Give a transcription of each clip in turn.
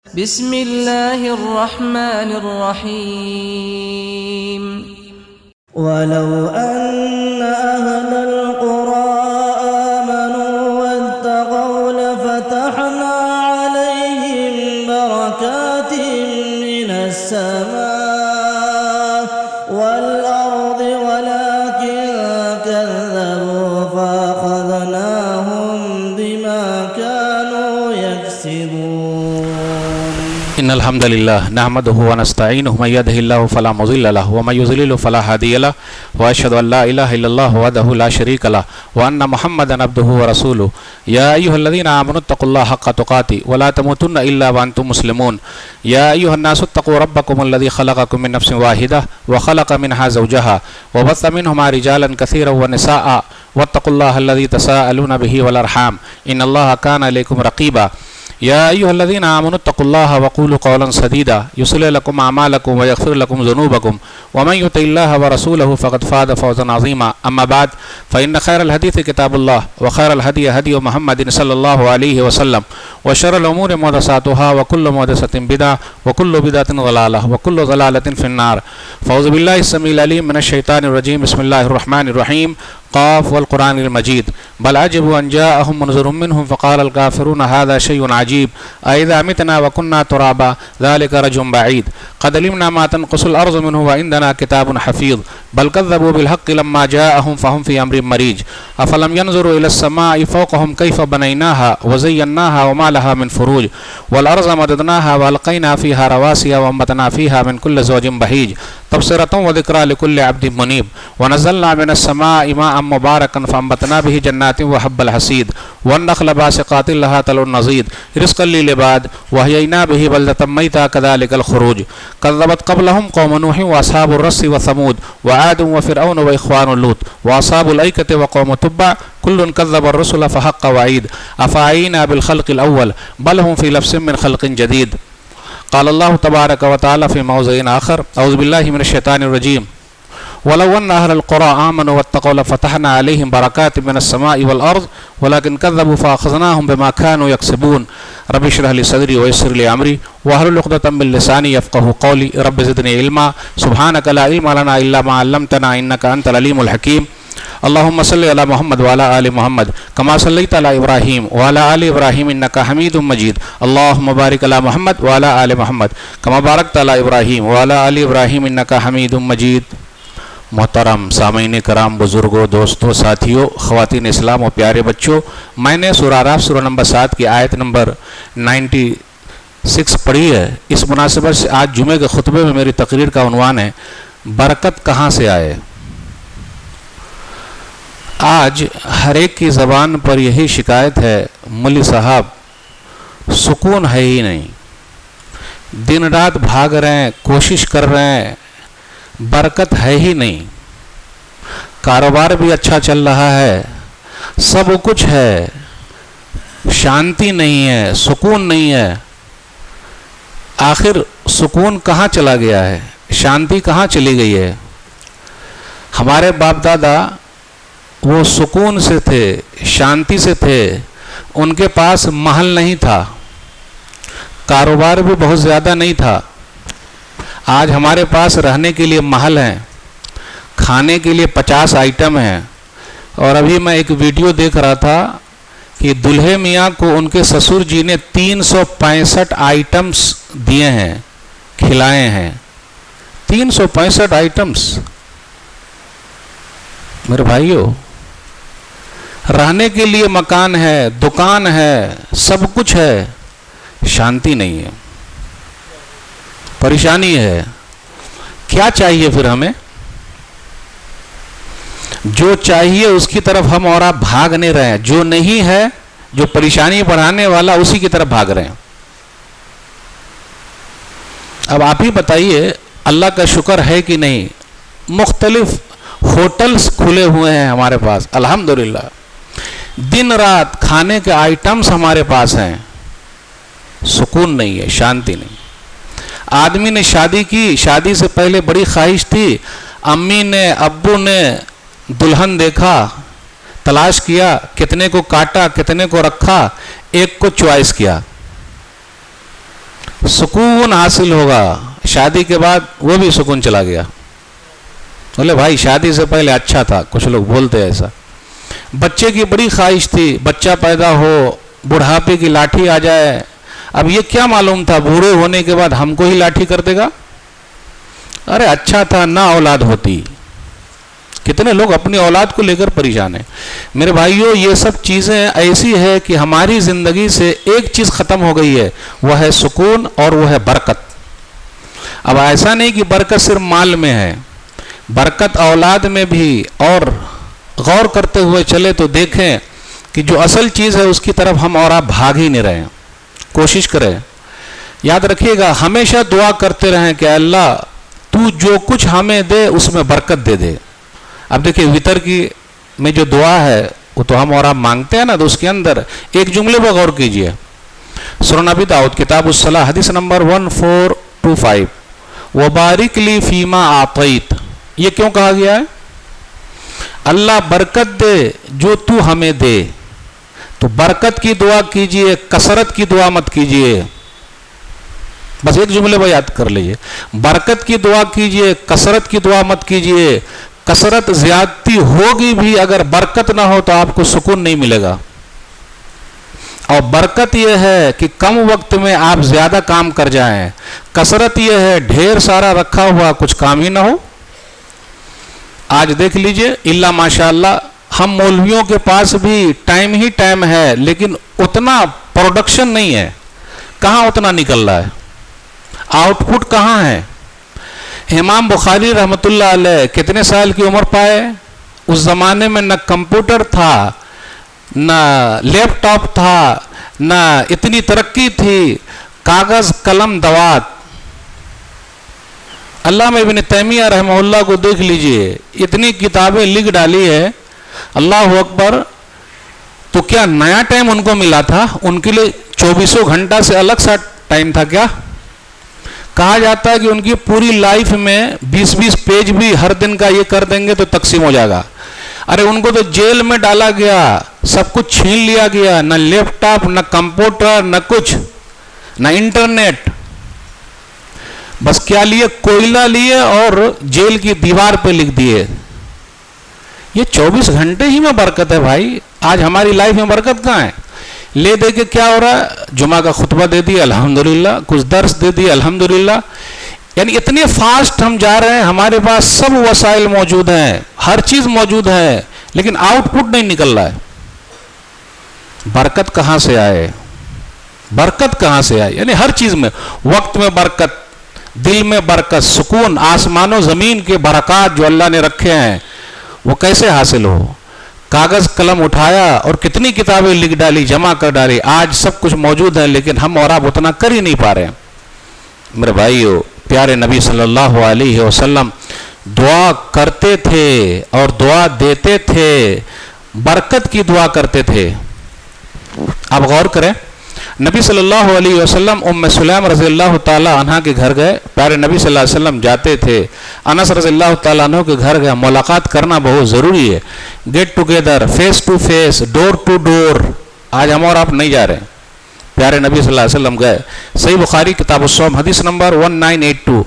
बिस्मिल्लाहिर्रहमानिर्रहीम। वलौ अन्न अहलल क़ुरा आमनू वत्तक़ौ लफ़तहना अलैहिम बरकातिम मिनस समाइ वल अर्दि वलाकिन कज़्ज़बू फ़अख़ज़नाहुम बिमा कानू यक्सिबून। इन्नल हम्दुलिल्लाह नहमदुहु व नस्तईनुहु मन यहदिहिल्लाहु फला मुज़िल्ल लहु व मन युज़लिलहु फला हादिय लहु व अशहदु अल्ला इलाहा इल्लल्लाहु वहदहु ला शरीक लहु व अन्न मुहम्मदन अब्दुहु व रसूलुहु। या अय्युहल्लज़ीना आमनुत्तक़ुल्लाह हक़्क़ तुक़ातिह व ला तमूतुन्ना इल्ला व अन्तुम मुस्लिमून। या अय्युहन्नासु इत्तक़ू रब्बकुमुल्लज़ी ख़लक़कुम मिन नफ़्सिन वाहिदह व ख़लक़ मिनहा ज़ौजहा व बस्स मिनहुमा रिजालन कसीरन व निसाअ वत्तक़ुल्लाह अल्लज़ी तसाअलूना बिही वल अर्हाम इन्नल्लाहा काना अलैकुम रक़ीबा। या अय्युहल्लज़ीना आमनुत्तक़ुल्लाह वक़ूलू क़ौलन सदीदा युस्लिह लकुम अमालकुम व यग़फ़िर लकुम ज़ुनूबकुम व मन युतिइल्लाह व रसूलहु फ़क़द फ़ाज़ फ़ौज़न अज़ीमा। अम्मा बाद फ़इन्न ख़ैरल हदीथि किताबुल्लाह व ख़ैरल हदी हदी मुहम्मदिन सल्लल्लाहु अलैहि वसल्लम व शर्रल उमूरि मुहदसातुहा व कुल्लु मुहदसतिन बिदअह व कुल्लु बिदअतिन ज़लालह व कुल्लु ज़लालतिन फ़िन्नार। फ़अऊज़ु बिल्लाहि समीइल अलीम मिनश शैतानिर रजीम। बिस्मिल्लाहिर रहमानिर रहीम। क़ाफ़ वल क़ुरानिल मजीद। बल अजबू अन जाअहुम मुनज़िरुम मिनहुम फ़क़ालल काफ़िरून हाज़ा शैउन अजीब अइज़ा मितना व कुन्ना तुराबा ज़ालिका रजुम बईद क़द अलिमना मा तनक़ुसुल अर्ज़ु मिन्हु व इंदना किताबुन हफ़ीज़ बल कज़्ज़बू बिल हक़्क़ि लम्मा जाअहुम फ़हुम फ़ी अम्रिन मरीज अफ़लम यंज़ुरू इलस समाइ फ़ौक़हुम कैफ़ बनैनाहा व ज़य्यन्नाहा व मा लहा मिन फ़ुरूज वल अर्ज़ मददनाहा व अलक़ैना फ़ीहा रवासिया व अम्बतना फ़ीहा मिन कुल्लि ज़ौजिन बहीज तबसिरतुन व ज़िक्रा लिकुल्लि अब्दिन मुनीब व नज़्ज़लना मिनस समाइ माअन मुबारकन फ़अंबतना बिही जन्नातिन व हब्बल हसीद वन्नख़्ल बासिक़ातिन लहा तलउन नज़ीद रिज़्क़न लिल-इबाद व अहयैना बिही बलदतम मैता कज़ालिकल ख़ुरूज कज़्ज़बत क़ब्लहुम क़ौमु नूहिन व अस्हाबुर रस्सि व समूद व आदुन व फ़िरऔन व इख़्वानु लूत व अस्हाबुल ऐकति व क़ौमु तुब्बा कुल्लुन कज़्ज़बर रुसुल फ़हक़्क़ वईद अफ़अयैना बिल ख़ल्क़िल अव्वल बल हुम फ़ी लफ़्सिन मिन ख़ल्क़िन जदीद। क़ाल अल्लाहु तबारक व तआला फ़ी मौज़िइन आख़र अऊज़ु बिल्लाहि मिनश शैतानिर रजीम। वलौ अन्न अहलल क़ुरा आमनू वत्तक़ौ लफ़तहना अलैहिम बरकातिम मिनस समाइ वल अर्ज़ वलाकिन कज़्ज़बू फ़अख़ज़नाहुम बिमा कानू यक्सिबून। रब्बि इश्रह ली सदरी व यस्सिर ली अमरी वहलुल उक़दतम मिन लिसानी यफ़क़हू क़ौली रब्बि ज़िदनी इल्मा सुब्हानक ला इल्मा लना इल्ला मा अल्लमतना इन्नका अंतल अलीमुल हकीम। अल्लाहुम्मा सल्लि अला मुहम्मद व अला आलि मुहम्मद कमा सल्लैता अला इब्राहीम व अला आलि इब्राहीम इन्नका हमीदुम मजीद। अल्लाहुम्मा बारिक अला मुहम्मद व अला आलि मुहम्मद कमा बारकता अला इब्राहीम व अला आलि इब्राहीम इन्नका हमीदुम मजीद। मोहतरम सामीन कराम, बुज़ुर्गों, दोस्तों, साथियों, ख़वातीन इस्लाम और प्यारे बच्चों, मैंने सूरह आराफ सूरह नंबर 7 की आयत नंबर 96 पढ़ी है। इस मुनासिबत से आज जुमे के खुतबे में मेरी तकरीर का उन्वान है बरकत कहाँ से आए। आज हर एक की ज़बान पर यही शिकायत है, मौलवी साहब सुकून है ही नहीं, दिन रात भाग रहे हैं, कोशिश कर रहे हैं, बरकत है ही नहीं। कारोबार भी अच्छा चल रहा है, सब कुछ है, शांति नहीं है, सुकून नहीं है। आखिर सुकून कहाँ चला गया है, शांति कहाँ चली गई है। हमारे बाप दादा वो सुकून से थे, शांति से थे, उनके पास महल नहीं था, कारोबार भी बहुत ज़्यादा नहीं था। आज हमारे पास रहने के लिए महल हैं, खाने के लिए 50 आइटम हैं। और अभी मैं एक वीडियो देख रहा था कि दूल्हे मियाँ को उनके ससुर जी ने 365 आइटम्स दिए हैं, खिलाए हैं। 365 आइटम्स। मेरे भाइयों, रहने के लिए मकान है, दुकान है, सब कुछ है, शांति नहीं है, परेशानी है। क्या चाहिए फिर हमें? जो चाहिए उसकी तरफ हम और आप भाग नहीं रहे हैं, जो नहीं है, जो परेशानी बढ़ाने वाला, उसी की तरफ भाग रहे हैं। अब आप ही बताइए, अल्लाह का शुक्र है कि नहीं? मुख्तलिफ होटल्स खुले हुए हैं हमारे पास, अल्हम्दुलिल्लाह। दिन रात खाने के आइटम्स हमारे पास हैं, सुकून नहीं है, शांति नहीं। आदमी ने शादी की, शादी से पहले बड़ी ख्वाहिश थी, अम्मी ने अब्बू ने दुल्हन देखा, तलाश किया, कितने को काटा, कितने को रखा, एक को चॉइस किया, सुकून हासिल होगा, शादी के बाद वो भी सुकून चला गया। बोले भाई शादी से पहले अच्छा था, कुछ लोग बोलते हैं ऐसा। बच्चे की बड़ी ख्वाहिश थी, बच्चा पैदा हो, बुढ़ापे की लाठी आ जाए। अब ये क्या मालूम था बूढ़े होने के बाद हमको ही लाठी कर देगा। अरे अच्छा था ना औलाद होती। कितने लोग अपनी औलाद को लेकर परेशान हैं। मेरे भाइयों, ये सब चीज़ें ऐसी है कि हमारी ज़िंदगी से एक चीज़ ख़त्म हो गई है, वह है सुकून और वह है बरकत। अब ऐसा नहीं कि बरकत सिर्फ माल में है, बरकत औलाद में भी। और गौर करते हुए चले तो देखें कि जो असल चीज़ है उसकी तरफ हम और आप भाग ही नहीं रहे हैं। कोशिश करें, याद रखिएगा, हमेशा दुआ करते रहें कि अल्लाह तू जो कुछ हमें दे उसमें बरकत दे दे। अब देखिए वितर की में जो दुआ है वो तो हम और आप मांगते हैं ना, तो उसके अंदर एक जुमले पर गौर कीजिए। सुनन नबी दाऊद किताब उस-सलाह हदीस नंबर 1425, वबारिक ली फीमा आतईत। ये क्यों कहा गया है? अल्लाह बरकत दे जो तू हमें दे। तो बरकत की दुआ कीजिए, कसरत की दुआ मत कीजिए। बस एक जुमले पर याद कर लीजिए, बरकत की दुआ कीजिए, कसरत की दुआ मत कीजिए। कसरत ज्यादती होगी भी, अगर बरकत ना हो तो आपको सुकून नहीं मिलेगा। और बरकत यह है कि कम वक्त में आप ज्यादा काम कर जाएं। कसरत यह है ढेर सारा रखा हुआ कुछ काम ही ना हो। आज देख लीजिए, इल्ला माशाअल्लाह, हम मौलवियों के पास भी टाइम ही टाइम है, लेकिन उतना प्रोडक्शन नहीं है। कहाँ उतना निकल रहा है, आउटपुट कहाँ है? इमाम बुखारी रहमतुल्लाह अलैह कितने साल की उम्र पाए? उस जमाने में न कंप्यूटर था, न लैपटॉप था, न इतनी तरक्की थी, कागज कलम दवात। अल्लामा इब्न तैमिया रहमहुल्लाह को देख लीजिए, इतनी किताबें लिख डाली है, अल्लाह अकबर। तो क्या नया टाइम उनको मिला था? उनके लिए 24 घंटा से अलग सा टाइम था क्या? कहा जाता है कि उनकी पूरी लाइफ में 20-20 पेज भी हर दिन का ये कर देंगे तो तकसीम हो जाएगा। अरे उनको तो जेल में डाला गया, सब कुछ छीन लिया गया, न लैपटॉप, न कंप्यूटर, न कुछ, न इंटरनेट। बस क्या लिए? कोयला लिए और जेल की दीवार पे लिख दिए। ये 24 घंटे ही में बरकत है भाई। आज हमारी लाइफ में बरकत कहाँ है? ले दे के क्या हो रहा है? जुमा का खुतबा दे दिया अल्हम्दुलिल्लाह, कुछ दर्स दे दिया अल्हम्दुलिल्लाह। यानी इतने फास्ट हम जा रहे हैं, हमारे पास सब वसाइल मौजूद हैं, हर चीज मौजूद है, लेकिन आउटपुट नहीं निकल रहा है। बरकत कहां से आए? बरकत कहां से आए? यानी हर चीज में, वक्त में बरकत, दिल में बरकत, सुकून, आसमानों जमीन के बरकत जो अल्लाह ने रखे हैं वो कैसे हासिल हो? कागज कलम उठाया और कितनी किताबें लिख डाली, जमा कर डाली। आज सब कुछ मौजूद है, लेकिन हम और आप उतना कर ही नहीं पा रहे हैं। मेरे भाइयों, प्यारे नबी सल्लल्लाहु अलैहि वसल्लम दुआ करते थे और दुआ देते थे, बरकत की दुआ करते थे। आप गौर करें, नबी सल्लल्लाहु अलैहि वसल्लम उम्मे सुलैम रज़ियल्लाहु ताला अन्हा के घर गए। प्यारे नबी सल्लल्लाहु अलैहि वसल्लम जाते थे, अनस रज़ियल्लाहु ताला अन्हु के घर गए। मुलाकात करना बहुत ज़रूरी है, get together, face to face, door to door. आज हम और आप नहीं जा रहे हैं। प्यारे नबी सल्लल्लाहु अलैहि वसल्लम गए। सही बुखारी किताब उस-सौम हदीस नंबर 1982।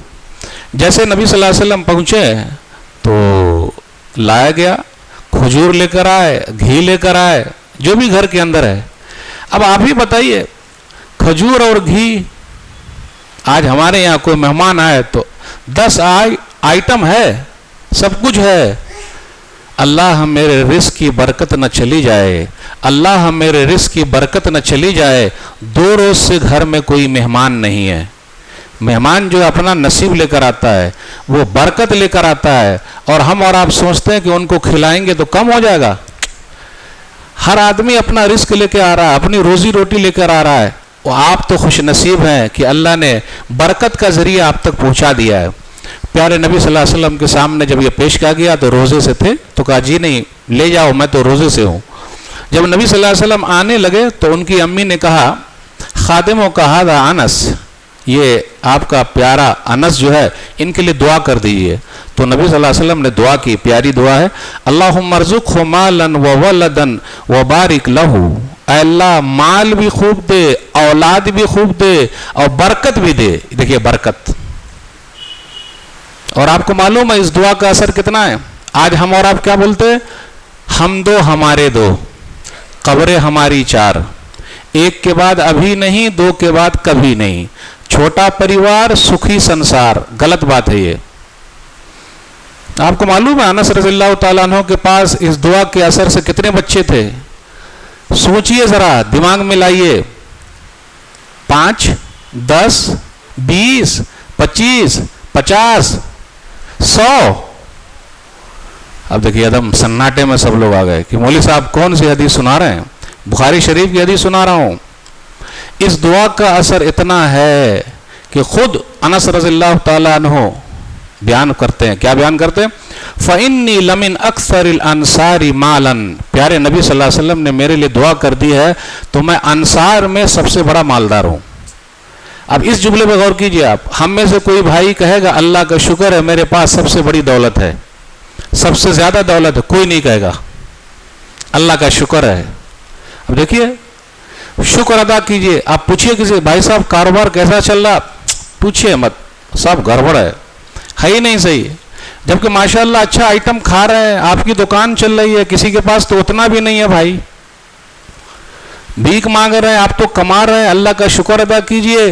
जैसे नबी सल्लल्लाहु अलैहि वसल्लम पहुँचे तो लाया गया, खजूर लेकर आए, घी लेकर आए, जो भी घर के अंदर है। अब आप ही बताइए, खजूर और घी, आज हमारे यहाँ कोई मेहमान आए तो 10 आइटम है, सब कुछ है। अल्लाह मेरे रिस्क की बरकत न चली जाए, अल्लाह मेरे रिस्क की बरकत न चली जाए। 2 रोज से घर में कोई मेहमान नहीं है। मेहमान जो अपना नसीब लेकर आता है वो बरकत लेकर आता है, और हम और आप सोचते हैं कि उनको खिलाएंगे तो कम हो जाएगा। हर आदमी अपना रिस्क लेकर आ रहा है, अपनी रोजी रोटी लेकर आ रहा है। आप तो खुश नसीब हैं कि अल्लाह ने बरकत का जरिया आप तक पहुंचा दिया है। प्यारे नबी सल्लल्लाहु अलैहि वसल्लम के सामने जब ये पेश किया गया तो रोजे से थे, तो कहा जी नहीं ले जाओ, मैं तो रोजे से हूँ। जब नबी सल्लल्लाहु अलैहि वसल्लम आने लगे तो उनकी अम्मी ने कहा, खादिमों का हादा अनस, ये आपका प्यारा अनस जो है इनके लिए दुआ कर दीजिए। तो नबी सल्लल्लाहु अलैहि वसल्लम ने दुआ की, प्यारी दुआ है, अल्लाहुम्मा अर्ज़ुक़हु मालन व वलदन व बारिक लहू। अल्लाह माल भी खूब दे, औलाद भी खूब दे और बरकत भी दे। देखिए बरकत। और आपको मालूम है इस दुआ का असर कितना है? आज हम और आप क्या बोलते हैं? हम दो हमारे दो, कब्रें हमारी चार, एक के बाद अभी नहीं, दो के बाद कभी नहीं, छोटा परिवार सुखी संसार। गलत बात है ये। आपको मालूम है अनस रज़ियल्लाहु ताला अन्हु के पास इस दुआ के असर से कितने बच्चे थे? सोचिए जरा, दिमाग में लाइए। 5, 10, 20, 25, 50, 100। अब देखिए एकदम सन्नाटे में सब लोग आ गए कि मौलवी साहब कौन सी हदीस सुना रहे हैं? बुखारी शरीफ की हदीस सुना रहा हूं। इस दुआ का असर इतना है कि खुद अनस रज़ियल्लाहु ताला अन्हु बयान करते हैं। क्या बयान करते हैं? फ़इन्नी लमिन अक्सरिल अंसारी मालन। प्यारे नबी सल्लल्लाहु अलैहि वसल्लम ने मेरे लिए दुआ कर दी है तो मैं अंसार में सबसे बड़ा मालदार हूं। अब इस जुमले पर गौर कीजिए आप। हम में से कोई भाई कहेगा अल्लाह का शुक्र है मेरे पास सबसे बड़ी दौलत है, सबसे ज्यादा दौलत है। कोई नहीं कहेगा अल्लाह का शुक्र है। अब देखिए, शुक्र अदा कीजिए। आप पूछिए किसी भाई साहब कारोबार कैसा चल रहा, पूछिए मत, सब गड़बड़ है ही नहीं सही। जबकि माशाअल्लाह अच्छा आइटम खा रहे हैं, आपकी दुकान चल रही है, किसी के पास तो उतना भी नहीं है भाई, भीख मांग रहे हैं, आप तो कमा रहे हैं। अल्लाह का शुक्र अदा कीजिए।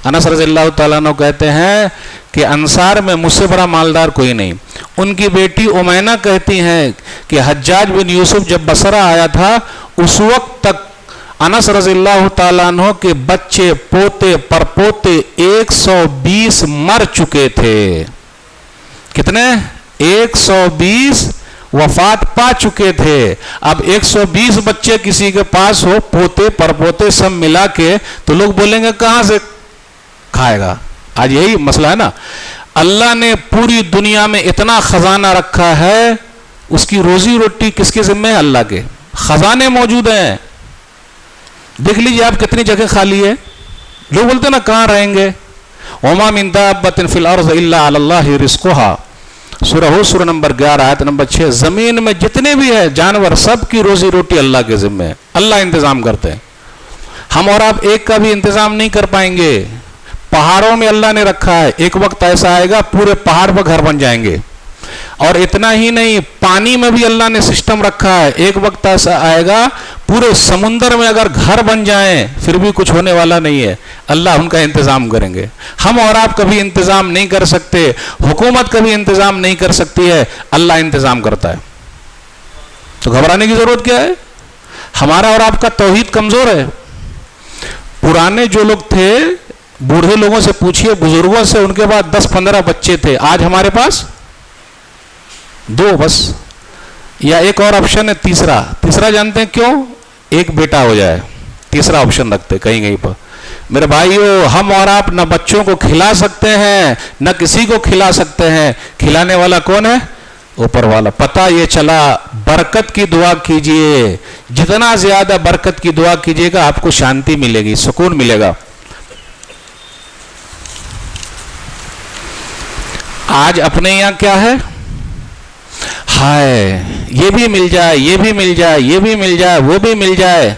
अनस रज़ियल्लाहु ताला अन्हु कहते हैं कि अंसार में मुझसे बड़ा मालदार कोई नहीं। उनकी बेटी उमैना कहती हैं कि हज्जाज बिन यूसुफ जब बसरा आया था उस वक्त तक अनस रज़ियल्लाहु ताला अन्हु के बच्चे, पोते, परपोते 120 मर चुके थे। कितने? 120 वफात पा चुके थे। अब 120 बच्चे किसी के पास हो, पोते परपोते सब मिला के, तो लोग बोलेंगे कहां से खाएगा? आज यही मसला है ना। अल्लाह ने पूरी दुनिया में इतना खजाना रखा है, उसकी रोजी रोटी किसके जिम्मे है? अल्लाह के। खजाने मौजूद हैं, देख लीजिए आप कितनी जगह खाली है। लोग बोलते हैं ना कहां रहेंगे? वमा मिन दाब्बतिन फिल अर्ज़ इल्ला अलल्लाहि रिज़्क़ुहा। सूरह नंबर 11 आयत नंबर 6। जमीन में जितने भी है जानवर, सब की रोजी रोटी अल्लाह के जिम्मे है। अल्लाह इंतजाम करते हैं। हम और आप एक का भी इंतजाम नहीं कर पाएंगे। पहाड़ों में अल्लाह ने रखा है, एक वक्त ऐसा आएगा पूरे पहाड़ पर घर बन जाएंगे। और इतना ही नहीं, पानी में भी अल्लाह ने सिस्टम रखा है, एक वक्त ऐसा आएगा पूरे समुद्र में अगर घर बन जाए फिर भी कुछ होने वाला नहीं है, अल्लाह उनका इंतजाम करेंगे। हम और आप कभी इंतजाम नहीं कर सकते, हुकूमत कभी इंतजाम नहीं कर सकती है, अल्लाह इंतजाम करता है। तो घबराने की जरूरत क्या है? हमारा और आपका तौहीद कमजोर है। पुराने जो लोग थे, बूढ़े लोगों से पूछिए, बुजुर्गों से, उनके पास 10-15 बच्चे थे। आज हमारे पास 2 बस। या एक और ऑप्शन है तीसरा जानते हैं क्यों? एक बेटा हो जाए, तीसरा ऑप्शन रखते कहीं कहीं पर। मेरे भाइयों, हम और आप न बच्चों को खिला सकते हैं न किसी को खिला सकते हैं। खिलाने वाला कौन है? ऊपर वाला। पता ये चला, बरकत की दुआ कीजिए। जितना ज्यादा बरकत की दुआ कीजिएगा आपको शांति मिलेगी, सुकून मिलेगा। आज अपने यहां क्या है? हाय ये भी मिल जाए, ये भी मिल जाए, ये भी मिल जाए, वो भी मिल जाए।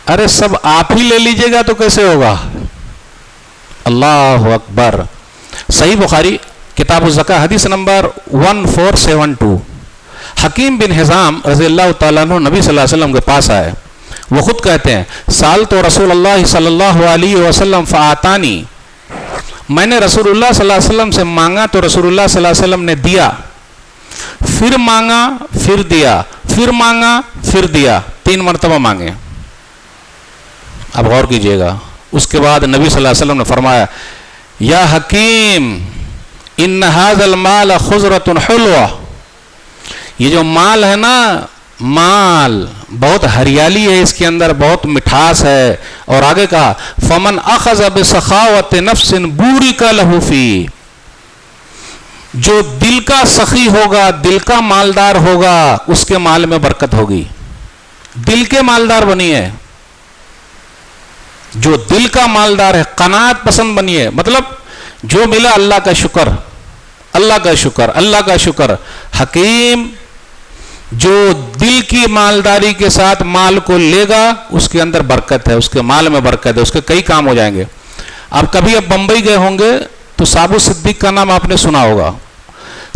अरे सब आप ही ले लीजिएगा तो कैसे होगा? अल्लाह अकबर। सही बुखारी किताब ज़का हदीस नंबर 1472। हकीम बिन हिज़ाम रज़ियल्लाहु ताला अन्हु नबी सल्लल्लाहु अलैहि वसल्लम के पास आए। वो खुद कहते हैं, साल तो रसूलुल्लाह सल्लल्लाहु अलैहि वसल्लम फ़आतानी। मैंने रसूलुल्लाह सल्लल्लाहु अलैहि वसल्लम से मांगा तो रसूलुल्लाह सल्लल्लाहु अलैहि वसल्लम ने दिया। फिर मांगा, फिर दिया, फिर मांगा, फिर दिया। 3 मरतबा मांगे। अब गौर कीजिएगा। उसके बाद नबी सल्लल्लाहु अलैहि वसल्लम ने फरमाया, या हकीम इन हाज़ल माल खुज़रतुन हुल्वा। ये जो माल है ना, माल बहुत हरियाली है, इसके अंदर बहुत मिठास है। और आगे कहा, फमन अखज़ बिसखावत नफ्सिन बूरिका लहू फी। जो दिल का सखी होगा, दिल का मालदार होगा, उसके माल में बरकत होगी। दिल के मालदार बनिए। जो दिल का मालदार है, कनात पसंद बनिए। मतलब जो मिला अल्लाह का शुक्र, अल्लाह का शुक्र, अल्लाह का शुक्र। हकीम जो दिल की मालदारी के साथ माल को लेगा उसके अंदर बरकत है, उसके माल में बरकत है, उसके कई काम हो जाएंगे। अब कभी आप बंबई गए होंगे तो साबु सिद्दीक का नाम आपने सुना होगा।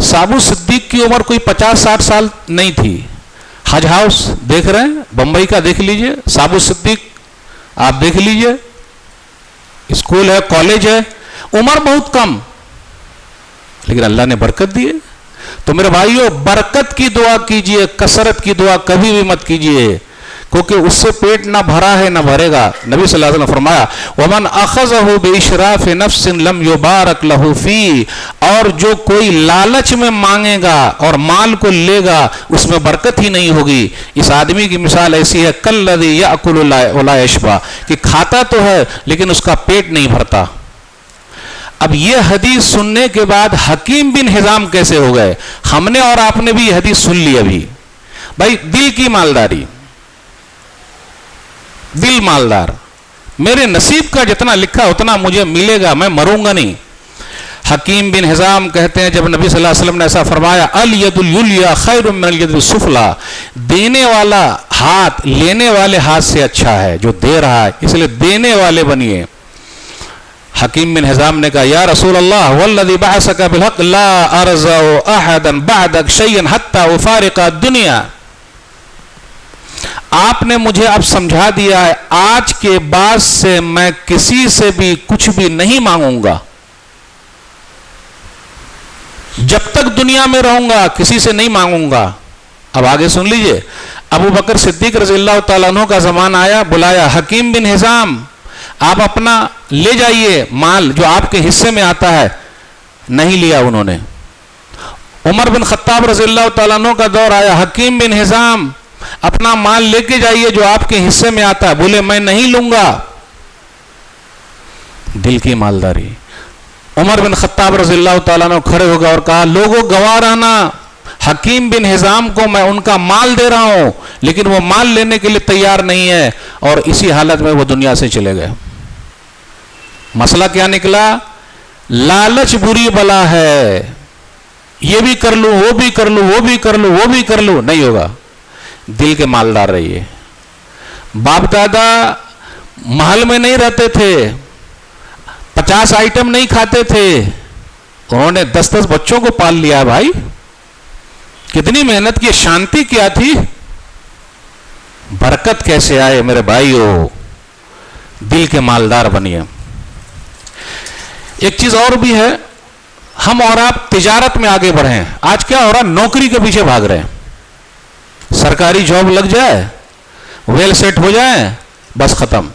साबु सिद्दीक की उम्र कोई 50-60 साल नहीं थी। हज हाउस देख रहे हैं बंबई का, देख लीजिए, साबु सिद्दीक आप देख लीजिए, स्कूल है, कॉलेज है, उम्र बहुत कम, लेकिन अल्लाह ने बरकत दी है। तो मेरे भाइयों, बरकत की दुआ कीजिए, कसरत की दुआ कभी भी मत कीजिए, क्योंकि उससे पेट ना भरा है ना भरेगा। नबी सल्लल्लाहु अलैहि वसल्लम ने फरमाया, वमन अखज़हु बिइशराफ नफ्सिन लम युबारक लहू फी, और जो कोई लालच में मांगेगा और माल को लेगा उसमें बरकत ही नहीं होगी। इस आदमी की मिसाल ऐसी है, कल्लज़ी याकुलु वला यशबा, कि खाता तो है लेकिन उसका पेट नहीं भरता। अब यह हदीस सुनने के बाद हकीम बिन हिजाम कैसे हो गए? हमने और आपने भी यह हदीस सुन ली अभी। भाई, दिल की मालदारी, दिल मालदार, मेरे नसीब का जितना लिखा उतना मुझे मिलेगा, मैं मरूंगा नहीं। हकीम बिन हिजाम कहते हैं, जब नबी सल्लल्लाहु अलैहि वसल्लम ने ऐसा फरमाया, अल यदुल युलिया खैरुम मिनल यदिस सुफला, देने वाला हाथ लेने वाले हाथ से अच्छा है, जो दे रहा है, इसलिए देने वाले बनिए। हकीम बिन हिजाम ने कहा, या रसूल अल्लाह वल्लज़ी बअसका बिल हक़ ला अरज़उ अहदन बअदक शैयन हत्ता उफारिका दुनिया। आपने मुझे अब समझा दिया है, आज के बाद से मैं किसी से भी कुछ भी नहीं मांगूंगा, जब तक दुनिया में रहूंगा किसी से नहीं मांगूंगा। अब आगे सुन लीजिए, अबू बकर सिद्दीक रज़ियल्लाहु तआला अन्हु का ज़माना आया, बुलाया, हकीम बिन हिजाम आप अपना ले जाइए माल जो आपके हिस्से में आता है। नहीं लिया उन्होंने। उमर बिन खत्ताब रज़ियल्लाहु तआला अन्हु का दौर आया, हकीम बिन हिजाम अपना माल लेके जाइए जो आपके हिस्से में आता है। बोले मैं नहीं लूंगा। दिल की मालदारी। उमर बिन खत्ताब रज़ियल्लाहु तआला अन्हु खड़े हो गए और कहा, लोगों गवाह रहना, हकीम बिन हिजाम को मैं उनका माल दे रहा हूं, लेकिन वो माल लेने के लिए तैयार नहीं है। और इसी हालत में वो दुनिया से चले गए। मसला क्या निकला? लालच बुरी बला है, ये भी कर लूं, वो भी कर लूं, वो भी कर लूं, वो भी कर लूं, नहीं होगा। दिल के मालदार रहिए। बाप दादा महल में नहीं रहते थे, 50 आइटम नहीं खाते थे, उन्होंने 10-10 बच्चों को पाल लिया। भाई कितनी मेहनत की, शांति क्या थी, बरकत कैसे आए मेरे भाइयों। दिल के मालदार बनिए। एक चीज और भी है, हम और आप तिजारत में आगे बढ़े हैं। आज क्या हो रहा है, नौकरी के पीछे भाग रहे हैं। सरकारी जॉब लग जाए, वेल सेट हो जाए, बस खत्म।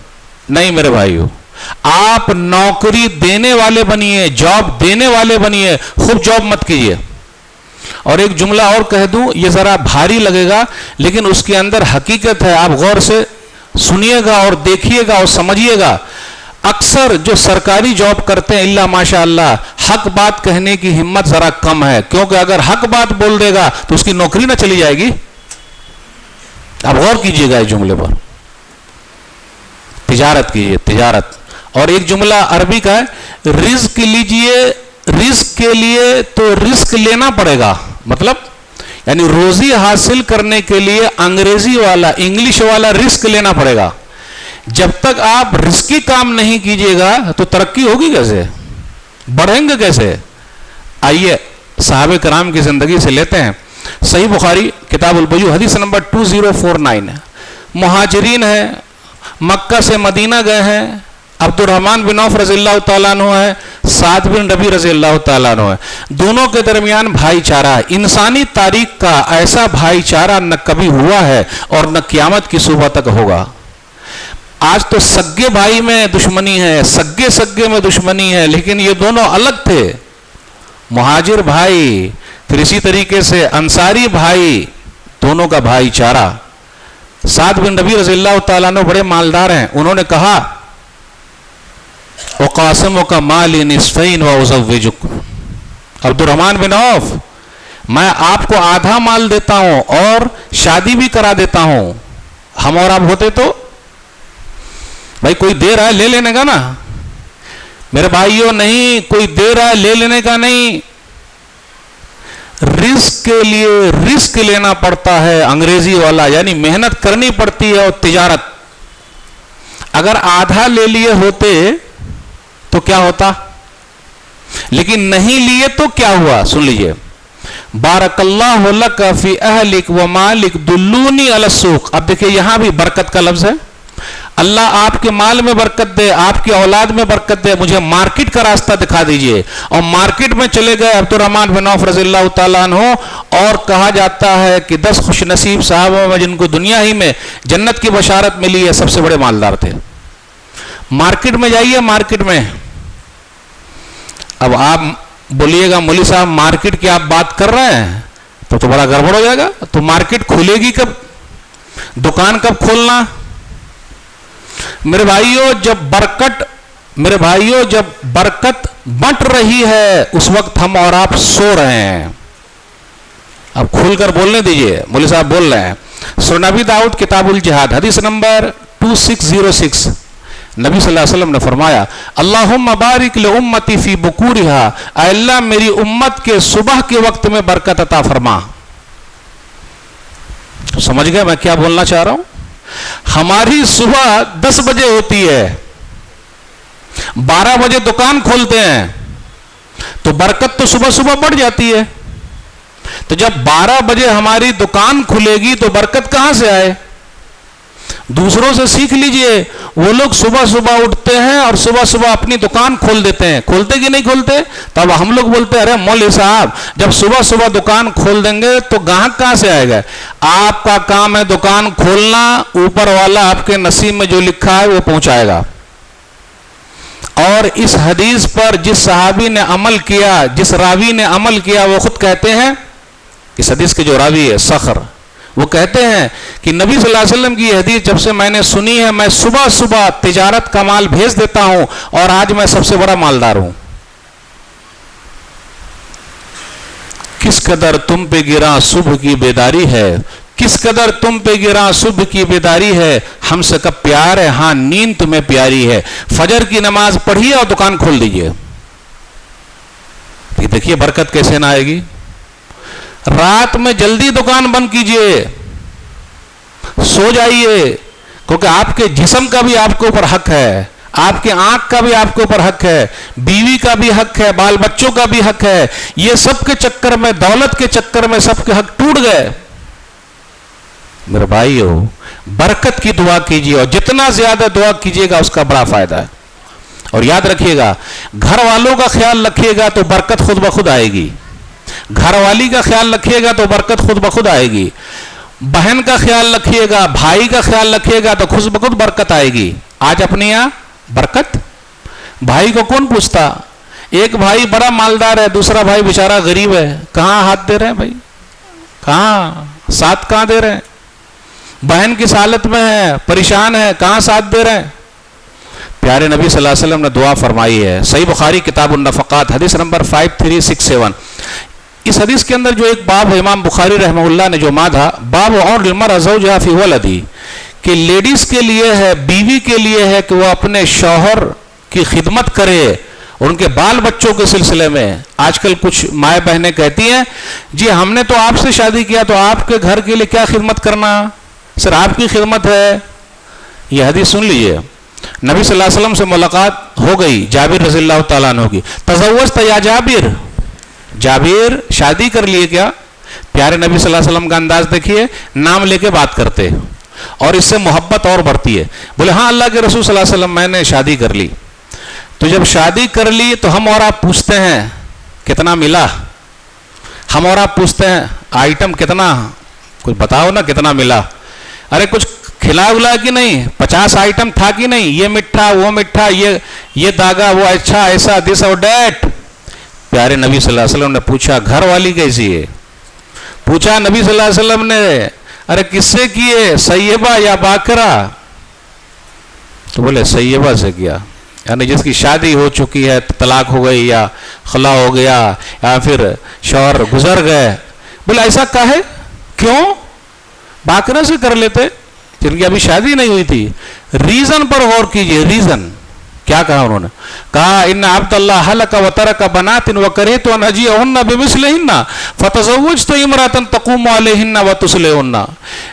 नहीं मेरे भाइयों, आप नौकरी देने वाले बनिए, जॉब देने वाले बनिए, खूब जॉब मत कीजिए। और एक जुमला और कह दूं, ये जरा भारी लगेगा लेकिन उसके अंदर हकीकत है, आप गौर से सुनिएगा और देखिएगा और समझिएगा। अक्सर जो सरकारी जॉब करते हैं, इल्ला माशाअल्लाह, हक बात कहने की हिम्मत जरा कम है, क्योंकि अगर हक बात बोल देगा तो उसकी नौकरी ना चली जाएगी। आप गौर कीजिएगा इस जुमले पर। तिजारत कीजिए, तिजारत। और एक जुमला अरबी का है, रिस्क लीजिए, रिस्क के लिए तो रिस्क लेना पड़ेगा। मतलब यानी रोजी हासिल करने के लिए अंग्रेजी वाला, इंग्लिश वाला रिस्क लेना पड़ेगा। जब तक आप रिस्की काम नहीं कीजिएगा तो तरक्की होगी कैसे, बढ़ेंगे कैसे? आइए साहबे कराम की जिंदगी से लेते हैं। सही बुखारी किताबुल बुयू हदीस नंबर 2049 है। मुहाजिरीन है, मक्का से मदीना गए हैं। अब्दुर्रहमान बिन औफ रज़ियल्लाहु तआला अन्हु है, साद बिन रबी रज़ियल्लाहु तआला अन्हु है। दोनों के दरमियान भाईचारा है। इंसानी तारीख का ऐसा भाईचारा न कभी हुआ है और न क़यामत की सुबह तक होगा। आज तो सगे भाई में दुश्मनी है, सगे सगे में दुश्मनी है, लेकिन ये दोनों अलग थे। मुहाजिर भाई, फिर इसी तरीके से अंसारी भाई, दोनों का भाईचारा। साद बिन रबी रज़ियल्लाहु तआला अन्हु बड़े मालदार हैं। उन्होंने कहा, वक़ासिमु का माली निस्फ़ैन व उज़व्विजुक। अब्दुर्रहमान बिन औफ, मैं आपको आधा माल देता हूं और शादी भी करा देता हूं। हम और आप होते तो भाई कोई दे रहा है ले लेने का ना मेरे भाइयों, नहीं कोई दे रहा है ले लेने का नहीं। रिस्क के लिए रिस्क लेना पड़ता है, अंग्रेजी वाला, यानी मेहनत करनी पड़ती है। और तिजारत अगर आधा ले लिए होते तो क्या होता, लेकिन नहीं लिए तो क्या हुआ, सुन लीजिए। बारकल्लाहु लक फी अहलिक व मालिक दुल्लूनी अला सूक। अब देखिए यहां भी बरकत का लफ्ज है। अल्लाह आपके माल में बरकत दे, आपकी औलाद में बरकत दे, मुझे मार्केट का रास्ता दिखा दीजिए। और मार्केट में चले गए अब्दुर्रहमान बिन औफ रज़ियल्लाहु ताला अन्हु, और कहा जाता है कि 10 खुशनसीब साहबों में जिनको दुनिया ही में जन्नत की बशारत मिली है, सबसे बड़े मालदार थे। मार्केट में जाइए, मार्केट में, अब आप बोलिएगा मौलवी साहब मार्केट की आप बात कर रहे हैं तो बड़ा गड़बड़ हो जाएगा। तो मार्केट खुलेगी कब, दुकान कब खोलना? मेरे भाइयों जब बरकत बंट रही है उस वक्त हम और आप सो रहे हैं। अब खुलकर बोलने दीजिए, मौलवी साहब बोल रहे हैं। सुनन नबी दाऊद किताबुल जिहाद हदीस नंबर 2606, नबी सल्लल्लाहु अलैहि वसल्लम ने फरमाया, अल्लाहुम्मा बारिक li उम्मती फी बुकूरिहा, अल्लाह मेरी उम्मत के सुबह के वक्त में बरकत अता फरमा। समझ गए मैं क्या बोलना चाह रहा हूं? हमारी सुबह 10 बजे होती है, 12 बजे दुकान खोलते हैं, तो बरकत तो सुबह सुबह बढ़ जाती है। तो जब 12 बजे हमारी दुकान खुलेगी तो बरकत कहां से आए? दूसरों से सीख लीजिए, वो लोग सुबह सुबह उठते हैं और सुबह सुबह अपनी दुकान खोल देते हैं। खोलते कि नहीं खोलते? तब हम लोग बोलते हैं अरे मौलवी साहब जब सुबह सुबह दुकान खोल देंगे तो ग्राहक कहां से आएगा? आपका काम है दुकान खोलना, ऊपर वाला आपके नसीब में जो लिखा है वो पहुंचाएगा। और इस हदीस पर जिस सहाबी ने अमल किया, जिस रावी ने अमल किया, वो खुद कहते हैं, इस हदीस के जो रावी है सखर, वो कहते हैं कि नबी सल्लल्लाहु अलैहि वसल्लम की हदीस जब से मैंने सुनी है, मैं सुबह सुबह तिजारत का माल भेज देता हूं और आज मैं सबसे बड़ा मालदार हूं। किस कदर तुम पे गिरा सुबह की बेदारी है, किस कदर तुम पे गिरा सुबह की बेदारी है, हमसे कब प्यार है, हां नींद तुम्हें प्यारी है। फजर की नमाज पढ़िए और दुकान खोल दीजिए। देखिए बरकत कैसे ना आएगी। रात में जल्दी दुकान बंद कीजिए, सो जाइए, क्योंकि आपके जिस्म का भी आपके ऊपर हक है, आपके आंख का भी आपके ऊपर हक है, बीवी का भी हक है, बाल बच्चों का भी हक है। ये सब के चक्कर में, दौलत के चक्कर में सबके हक टूट गए। मेरे भाइयों बरकत की दुआ कीजिए और जितना ज्यादा दुआ कीजिएगा उसका बड़ा फायदा है। और याद रखिएगा, घर वालों का ख्याल रखिएगा तो बरकत खुद ब खुद आएगी। घर वाली का ख्याल रखिएगा तो बरकत खुद ब खुद आएगी। बहन का ख्याल रखिएगा, भाई का ख्याल रखिएगा तो खुद ब खुद बरकत आएगी। आज अपने यहां बरकत, भाई को कौन पूछता? एक भाई बड़ा मालदार है, दूसरा भाई बेचारा गरीब है, कहां हाथ दे रहे हैं भाई? कहां साथ कहां दे रहे हैं? बहन किस हालत में है, परेशान है, कहां साथ दे रहे हैं? प्यारे नबी सल्लल्लाहु अलैहि वसल्लम ने दुआ फरमाई है, सही बुखारी किताबुन नफकात हदीस नंबर 5367। इस हदीस के अंदर जो एक बाब है, इमाम बुखारी रहमहुल्लाह ने जो माधा बाब और मर ज़ौजहा फी वलदी, कि लेडीज के लिए है, बीवी के लिए है कि वह अपने शौहर की खिदमत करे उनके बाल बच्चों के सिलसिले में। आजकल कुछ माए बहनें कहती हैं जी हमने तो आपसे शादी किया तो आपके घर के लिए क्या खिदमत करना, सर आपकी खिदमत है। यह हदीस सुन लीजिए, नबी सल्लल्लाहु अलैहि वसल्लम से मुलाकात हो गई जाबिर रज़ियल्लाहु ताला अन्हु की। तज़व्वज़त या जाबिर, जाबिर शादी कर लिए क्या? प्यारे नबी सल्लल्लाहु अलैहि वसल्लम का अंदाज देखिए, नाम लेके बात करते और इससे मोहब्बत और बढ़ती है। बोले हाँ अल्लाह के रसूल सल्लल्लाहु अलैहि वसल्लम मैंने शादी कर ली। तो जब शादी कर ली तो हम और आप पूछते हैं कितना मिला, हम और आप पूछते हैं आइटम कितना, कुछ बताओ ना कितना मिला। अरे कुछ खिला उला कि नहीं, 50 आइटम था कि नहीं, ये मिठा वो मिठा, ये दागा वो अच्छा ऐसा दिस और डैट। प्यारे नबी सल्लल्लाहु अलैहि वसल्लम ने पूछा घर वाली कैसी है? पूछा नबी सल्लल्लाहु अलैहि वसल्लम ने अरे किससे किए, सैयबा या बाकरा? तो बोले सैयबा से किया, यानी जिसकी शादी हो चुकी है, तलाक हो गई या खला हो गया या फिर शौहर गुजर गए। बोले ऐसा काहे, क्यों? बाकरा से कर लेते जिनकी अभी शादी नहीं हुई थी। रीजन पर गौर कीजिए, रीजन क्या क्या कहा उन्होंने? कहा इन्ना अब्दुल्लाह हलका व तरका बनातिन व करेतु अन अजियहुन्ना बिमिस्लिहिन्ना फतज़व्वजतु इमरातन तक़ूमु अलैहिन्ना व तुस्लिहुन्ना।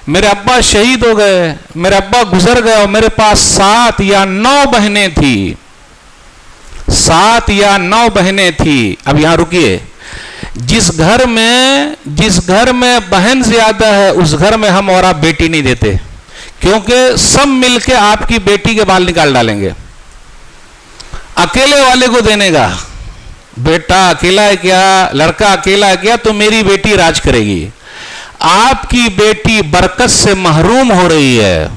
मेरे अब्बा शहीद हो गए, मेरे अब्बा गुजर गए और मेरे पास 7 या 9 बहनें थी, 7 या 9 बहनें थी। अब यहां रुकिए, जिस घर में बहन ज्यादा है उस घर में हम और आप बेटी नहीं देते, क्योंकि सब मिलके आपकी बेटी के बाल निकाल डालेंगे। अकेले वाले को देने का, बेटा अकेला है क्या, लड़का अकेला है क्या, तो मेरी बेटी राज करेगी। आपकी बेटी बरकत से महरूम हो रही है,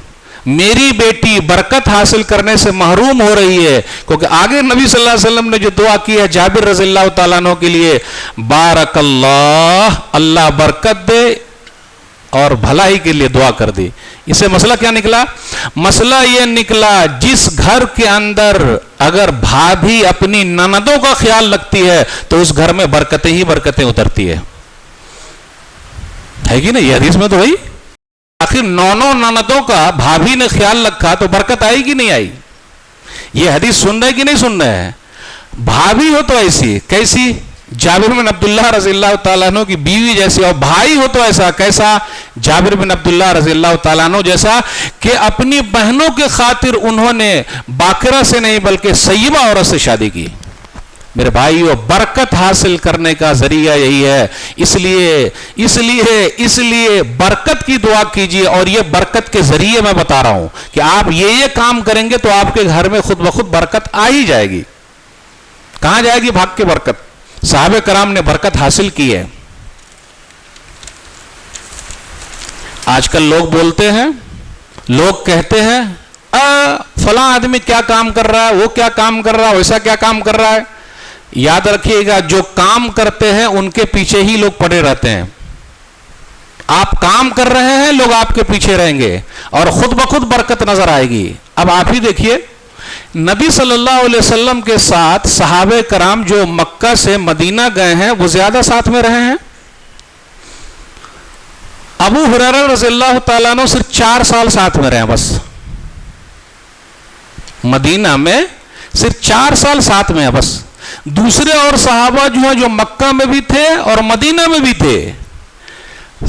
मेरी बेटी बरकत हासिल करने से महरूम हो रही है, क्योंकि आगे नबी सल्लल्लाहु अलैहि वसल्लम ने जो दुआ की है जाबिर रज़ियल्लाहु ताला अन्हु के लिए, बारकल्लाह, अल्लाह बरकत दे और भलाई के लिए दुआ कर दी। इससे मसला क्या निकला? मसला यह निकला, जिस घर के अंदर अगर भाभी अपनी ननदों का ख्याल रखती है तो उस घर में बरकतें ही बरकतें उतरती है कि नहीं? ये हदीस में तो भाई आखिर 9 ननदों का भाभी ने ख्याल रखा तो बरकत आई कि नहीं आई? ये हदीस सुन रहे कि नहीं सुन रहे हैं? भाभी हो तो ऐसी, कैसी? जाबिर बिन अब्दुल्लाह रज़ियल्लाहु ताला अन्हु की बीवी जैसी, और भाई हो तो ऐसा, कैसा? जाबिर बिन अब्दुल्लाह रज़ियल्लाहु ताला अन्हु जैसा कि अपनी बहनों के खातिर उन्होंने बाकिरा से नहीं बल्कि सय्यबा औरत से शादी की। मेरे भाइयों, बरकत हासिल करने का जरिया यही है। इसलिए बरकत की दुआ कीजिए, और ये बरकत के जरिए मैं बता रहा हूं कि आप ये काम करेंगे तो आपके घर में खुद ब खुद बरकत आ ही जाएगी। कहां जाएगी भाग के बरकत? साहबे कराम ने बरकत हासिल की है। आजकल लोग बोलते हैं, लोग कहते हैं फलां आदमी क्या काम कर रहा है, वो क्या काम कर रहा है, वैसा क्या काम कर रहा है। याद रखिएगा, जो काम करते हैं उनके पीछे ही लोग पड़े रहते हैं। आप काम कर रहे हैं, लोग आपके पीछे रहेंगे और खुद ब खुद बरकत नजर आएगी। अब आप ही देखिए, नबी सल्लल्लाहु अलैहि वसल्लम के साथ सहाबे कराम जो मक्का से मदीना गए हैं वो ज्यादा साथ में रहे हैं। अबू हुरैरा रज़ियल्लाहु ताला अन्हु सिर्फ 4 साल साथ में रहे हैं, बस मदीना में सिर्फ 4 साल साथ में है बस। दूसरे और सहाबा जो हैं, जो मक्का में भी थे और मदीना में भी थे,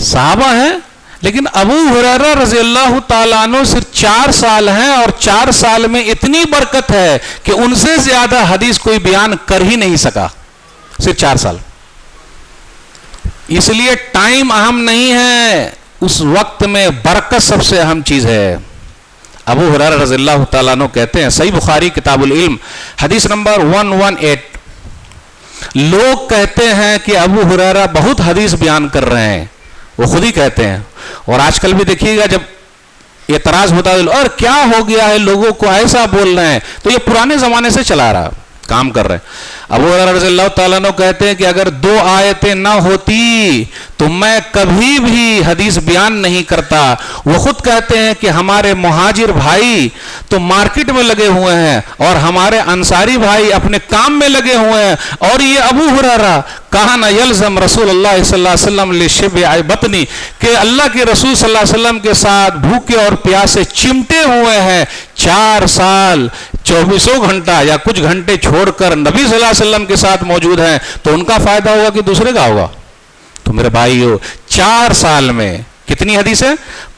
सहाबा हैं, लेकिन अबू हुरैरा रज़ियल्लाहु ताला अन्हु सिर्फ 4 साल हैं और 4 साल में इतनी बरकत है कि उनसे ज्यादा हदीस कोई बयान कर ही नहीं सका, सिर्फ 4 साल। इसलिए टाइम अहम नहीं है, उस वक्त में बरकत सबसे अहम चीज है। अबू हुरैरा रज़ियल्लाहु ताला अन्हु कहते हैं, सही बुखारी किताबुल इल्म हदीस नंबर 118, लोग कहते हैं कि अबू हुरैरा बहुत हदीस बयान कर रहे हैं, वो खुद ही कहते हैं। और आजकल भी देखिएगा, जब एतराज होता है और क्या हो गया है, लोगों को ऐसा बोल रहे हैं, तो ये पुराने जमाने से चला रहा, काम कर रहे हैं। अबू हुरैरा रज़ियल्लाहु ताला अन्हु कहते हैं कि अगर 2 आयतें ना होती तो मैं कभी भी हदीस बयान नहीं करता। वो खुद कहते हैं कि हमारे मुहाजिर भाई तो मार्केट में लगे हुए हैं और हमारे अंसारी भाई अपने काम में लगे हुए हैं, और ये अबू हुरैरा कान यल्ज़म रसूलुल्लाह सल्लल्लाहु अलैहि वसल्लम लिशिबअ बतनी, कि अल्लाह के रसूल सल्लल्लाहु अलैहि वसल्लम के साथ भूखे और प्यासे चिमटे हुए हैं। 4 साल 24 घंटा या कुछ घंटे छोड़कर नबी सल्लल्लाहु अलैहि वसल्लम के साथ मौजूद हैं, तो उनका फायदा होगा कि दूसरे का होगा? तो मेरे भाइयों, 4 साल में कितनी हदीस है?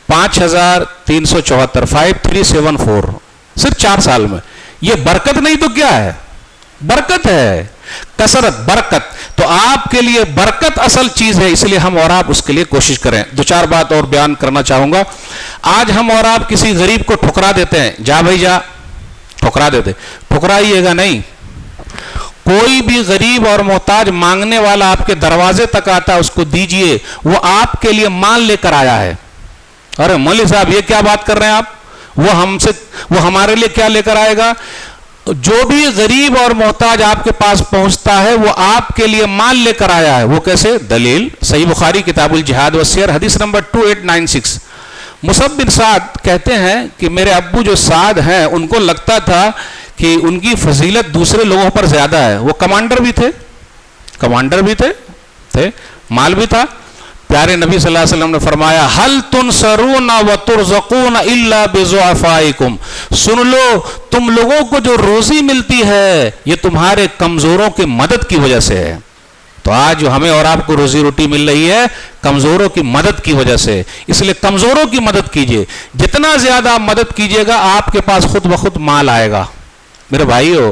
5374, 5374, सिर्फ 4 साल में। ये बरकत नहीं तो क्या है? बरकत है, कसरत, बरकत। तो आपके लिए बरकत असल चीज है, इसलिए हम और आप उसके लिए कोशिश करें। 2-4 बात और बयान करना चाहूंगा। आज हम और आप किसी गरीब को ठुकरा देते हैं, जा भाई जा, ठुकरा देते, ठुकराइएगा नहीं। कोई भी गरीब और मोहताज मांगने वाला आपके दरवाजे तक आता है, उसको दीजिए, वो आपके लिए माल लेकर आया है। अरे मौलवी साहब ये क्या बात कर रहे हैं आप, वो हमारे लिए क्या लेकर आएगा? जो भी गरीब और मोहताज आपके पास पहुंचता है वो आपके लिए माल लेकर आया है। वो कैसे? दलील सही बुखारी किताबुल जिहाद व सियर हदीस नंबर 2896। मुसअब बिन साद कहते हैं कि मेरे अब्बू जो साद हैं उनको लगता था कि उनकी फजीलत दूसरे लोगों पर ज्यादा है। वो कमांडर भी थे, माल भी था। प्यारे नबी सल्लल्लाहु अलैहि वसल्लम ने फरमाया, हल तुनसरूना व तुरज़क़ूना इल्ला बिज़ुअफ़ाइकुम, सुन लो, तुम लोगों को जो रोजी मिलती है ये तुम्हारे कमजोरों की मदद की वजह से है। तो आज जो हमें और आपको रोजी रोटी मिल रही है कमजोरों की मदद की वजह से, इसलिए कमजोरों की मदद कीजिए। जितना ज्यादा आप मदद कीजिएगा आपके पास खुद ब खुद माल आएगा। मेरे भाइयों,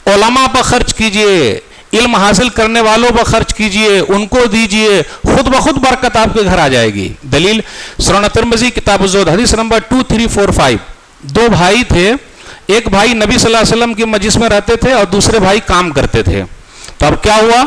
उलमा पर खर्च कीजिए, इल्म हासिल करने वालों पर खर्च कीजिए, उनको दीजिए, खुद ब खुद बरकत आपके घर आ जाएगी। दलील सुनन तिरमिज़ी किताब ज़ुहद हदीस नंबर 2345। दो भाई थे, एक भाई नबी सल्लल्लाहु अलैहि वसल्लम की मजलिस में रहते थे और दूसरे भाई काम करते थे। तो अब क्या हुआ,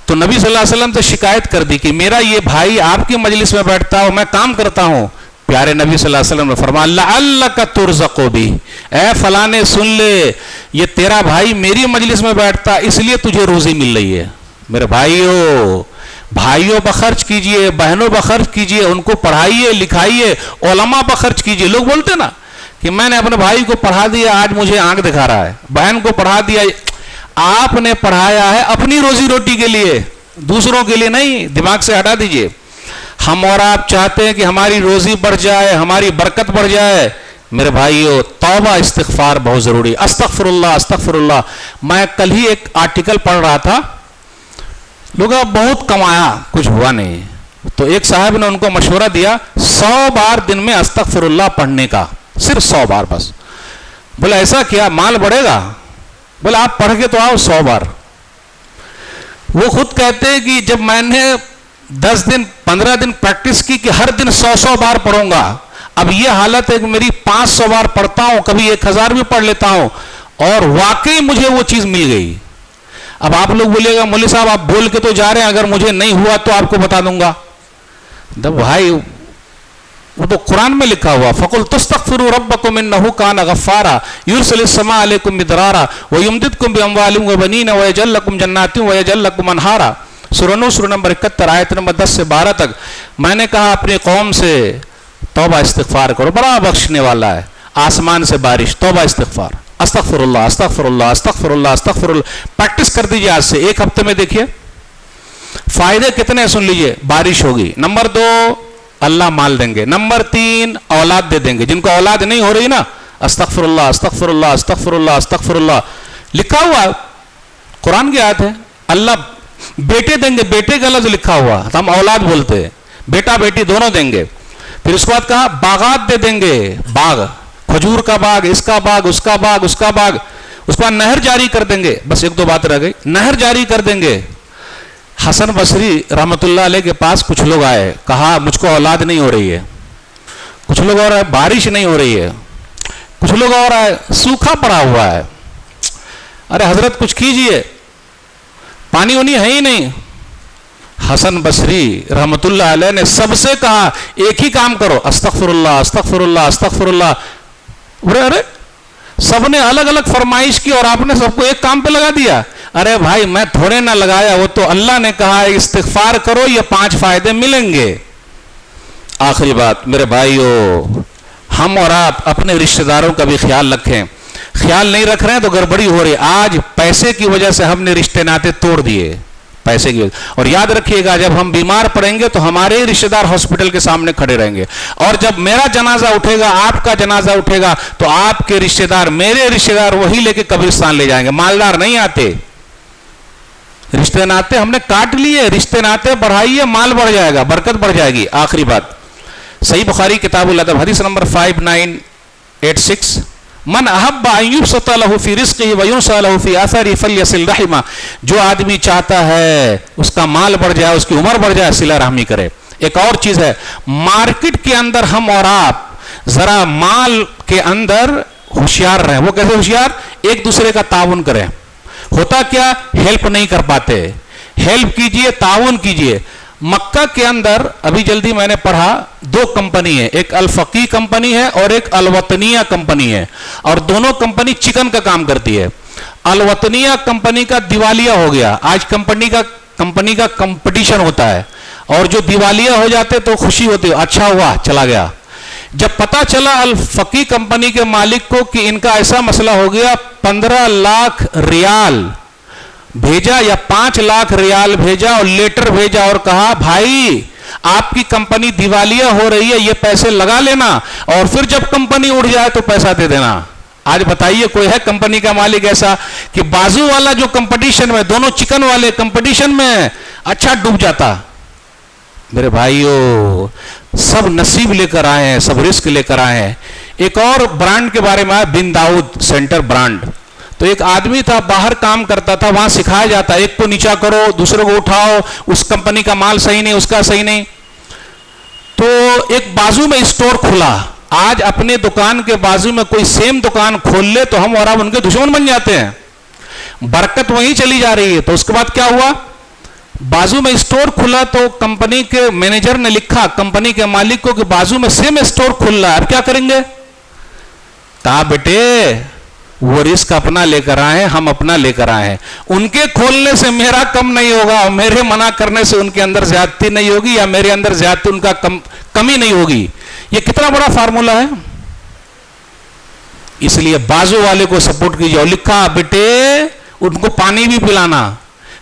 तो नबी सल्लल्लाहु अलैहि वसल्लम से शिकायत कर दी कि मेरा ये भाई आपकी मजलिस में बैठता हो, मैं काम करता हूं। प्यारे नबी सल्लल्लाहु अलैहि वसल्लम ने फरमाया, लअल्लका तुरज़क़ु बी, ऐ फलाने सुन ले, ये तेरा भाई मेरी मजलिस में बैठता इसलिए तुझे रोजी मिल रही है। मेरे भाइयों, भाइयों पर खर्च कीजिए, बहनों पर खर्च कीजिए, उनको पढ़ाइए लिखाइए, उलमा पर खर्च कीजिए। लोग बोलते ना कि मैंने अपने भाई को पढ़ा दिया, आज मुझे आंख दिखा रहा है, बहन को पढ़ा दिया। आपने पढ़ाया है अपनी रोजी रोटी के लिए, दूसरों के लिए नहीं। दिमाग से हटा दीजिए। हम और आप चाहते हैं कि हमारी रोजी बढ़ जाए, हमारी बरकत बढ़ जाए। मेरे भाइयों, तौबा इस्तिग़फ़ार बहुत जरूरी। अस्तग़फ़िरुल्लाह अस्तग़फ़िरुल्लाह। मैं कल ही एक आर्टिकल पढ़ रहा था, लोग बहुत कमाया, कुछ हुआ नहीं, तो एक साहब ने उनको मशवरा दिया 100 बार दिन में अस्तग़फ़िरुल्लाह पढ़ने का, सिर्फ 100 बार बस। बोला ऐसा क्या, माल बढ़ेगा? बोला आप पढ़ के तो आओ 100 बार। वो खुद कहते हैं कि जब मैंने 10 दिन 15 दिन प्रैक्टिस की कि हर दिन 100 बार पढ़ूंगा, अब ये हालत है कि मेरी 500 बार पढ़ता हूं, कभी 1000 भी पढ़ लेता हूं, और वाकई मुझे वो चीज मिल गई। अब आप लोग बोलिएगा मौलवी साहब आप बोल के तो जा रहे हैं, अगर मुझे नहीं हुआ तो आपको बता दूंगा। जब भाई वो तो कुरान में लिखा हुआ, फ़कुल तस्तग़फ़िरू रब्बकुम इन्नहु कान गफ़्फ़ारा युरसिलिस समा अलैकुम मिदरारा व युमदिदकुम बिअमवालिन व बनीन व यजअल लकुम जन्नातिन व यजअल लकुम अनहारा। सूरह नूह सूरह नंबर 71 आयत नंबर 10 से 12 तक मैंने कहा अपनी कौम से तौबा इस्तिग़फ़ार करो, बड़ा बख्शने वाला है, आसमान से बारिश, तौबा इस्तिग़फ़ार, अस्तग़फ़िरुल्लाह अस्तग़फ़िरुल्लाह अस्तग़फ़िरुल्लाह अस्तग़फ़िरुल्लाह। प्रैक्टिस कर दीजिए आज से, एक हफ्ते में देखिए फायदे कितने, सुन लीजिए। बारिश होगी, नंबर 2 अल्लाह माल देंगे, नंबर 3 औलाद दे देंगे। जिनको औलाद नहीं हो रही ना, अस्तग़फ़िरुल्लाह अस्तग़फ़िरुल्लाह अस्तग़फ़िरुल्लाह अस्तग़फ़िरुल्लाह लिखा हुआ कुरान की आयत है। अल्लाह बेटे देंगे, बेटे का लफ्ज़ लिखा हुआ, तो हम औलाद बोलते हैं, बेटा बेटी दोनों देंगे। फिर उसके बाद कहा बागात दे देंगे, बाग, खजूर का बाग, इसका बाग, उसका बाग, उसका बाग। उसके बाद नहर जारी कर देंगे, बस 1-2 बात रह गई, नहर जारी कर देंगे। हसन बसरी रहमतुल्लाह अलैह के पास कुछ लोग आए, कहा मुझको औलाद नहीं हो रही है। कुछ लोग और आए, बारिश नहीं हो रही है। कुछ लोग और आए, सूखा पड़ा हुआ है। अरे हजरत कुछ कीजिए, पानी उनी है ही नहीं। हसन बसरी रहमतुल्लाह अलैह ने सबसे कहा एक ही काम करो, अस्तग़फ़िरुल्लाह अस्तग़फ़िरुल्लाह अस्तग़फ़िरुल्लाह। अरे सबने अलग अलग फरमाइश की और आपने सबको एक काम पे लगा दिया। अरे भाई मैं थोड़े ना लगाया, वो तो अल्लाह ने कहा है इस्तिग़फ़ार करो, ये 5 फायदे मिलेंगे। आखिरी बात मेरे भाइयों, हम और आप अपने रिश्तेदारों का भी ख्याल रखें। ख्याल नहीं रख रहे हैं तो गड़बड़ी हो रही है। आज पैसे की वजह से हमने रिश्ते नाते तोड़ दिए, पैसे की वजह। और याद रखिएगा जब हम बीमार पड़ेंगे तो हमारे ही रिश्तेदार हॉस्पिटल के सामने खड़े रहेंगे, और जब मेरा जनाजा उठेगा, आपका जनाजा उठेगा, तो आपके रिश्तेदार, मेरे रिश्तेदार वही लेके कब्रिस्तान ले जाएंगे, मालदार नहीं आते। रिश्ते नाते हमने काट लिए, रिश्ते नाते बढ़ाइए, माल बढ़ जाएगा, बरकत बढ़ जाएगी। आखिरी बात, सही बुखारी किताबुल अदब हदीस नंबर 5986, मन अहब्बा अन युबसता लहू फी रिज़्क़िही व युनसा लहू फी अथरिही फल्यसिल रहिमा। जो आदमी चाहता है उसका माल बढ़ जाए, उसकी उम्र बढ़ जाए, सिला रहमी करे। एक और चीज है, मार्केट के अंदर हम और आप जरा माल के अंदर होशियार रहें। वो कैसे होशियार? एक दूसरे का ताउन करें। होता क्या, हेल्प नहीं कर पाते, हेल्प कीजिए, ताउन कीजिए। मक्का के अंदर अभी जल्दी मैंने पढ़ा 2 कंपनी है, एक अल-फकी कंपनी है और एक अल-वतनिया कंपनी है, और दोनों कंपनी चिकन का काम करती है। अल-वतनिया कंपनी का दिवालिया हो गया, आज कंपनी का कंपटीशन होता है, और जो दिवालिया हो जाते तो खुशी होती है, अच्छा हुआ चला गया। जब पता चला अल-फकी कंपनी के मालिक को कि इनका ऐसा मसला हो गया, 15 लाख रियाल भेजा या 5 लाख रियाल भेजा और लेटर भेजा और कहा भाई आपकी कंपनी दिवालिया हो रही है, ये पैसे लगा लेना और फिर जब कंपनी उड़ जाए तो पैसा दे देना। आज बताइए कोई है कंपनी का मालिक ऐसा कि बाजू वाला जो कंपटीशन में, दोनों चिकन वाले कंपटीशन में अच्छा डूब जाता? मेरे भाइयों, सब नसीब लेकर आए हैं, सब रिस्क लेकर आए हैं। एक और ब्रांड के बारे में आया, बिन दाऊद सेंटर ब्रांड। तो एक आदमी था, बाहर काम करता था, वहां सिखाया जाता, एक को नीचा करो, दूसरे को उठाओ, उस कंपनी का माल सही नहीं, उसका सही नहीं। तो एक बाजू में स्टोर खुला। आज अपने दुकान के बाजू में कोई सेम दुकान खोल ले तो हम और आप उनके दुश्मन बन जाते हैं, बरकत वहीं चली जा रही है। तो उसके बाद क्या हुआ, बाजू में स्टोर खुला तो कंपनी के मैनेजर ने लिखा कंपनी के मालिक को कि बाजू में सेम स्टोर खुल रहा है, अब क्या करेंगे? कहा बेटे वो रिस्क अपना लेकर आए, हम अपना लेकर आए हैं। उनके खोलने से मेरा कम नहीं होगा और मेरे मना करने से उनके अंदर ज्यादती नहीं होगी या मेरे अंदर ज्यादती उनका कमी नहीं होगी। ये कितना बड़ा फार्मूला है। इसलिए बाजू वाले को सपोर्ट कीजिए। और लिखा बेटे उनको पानी भी पिलाना,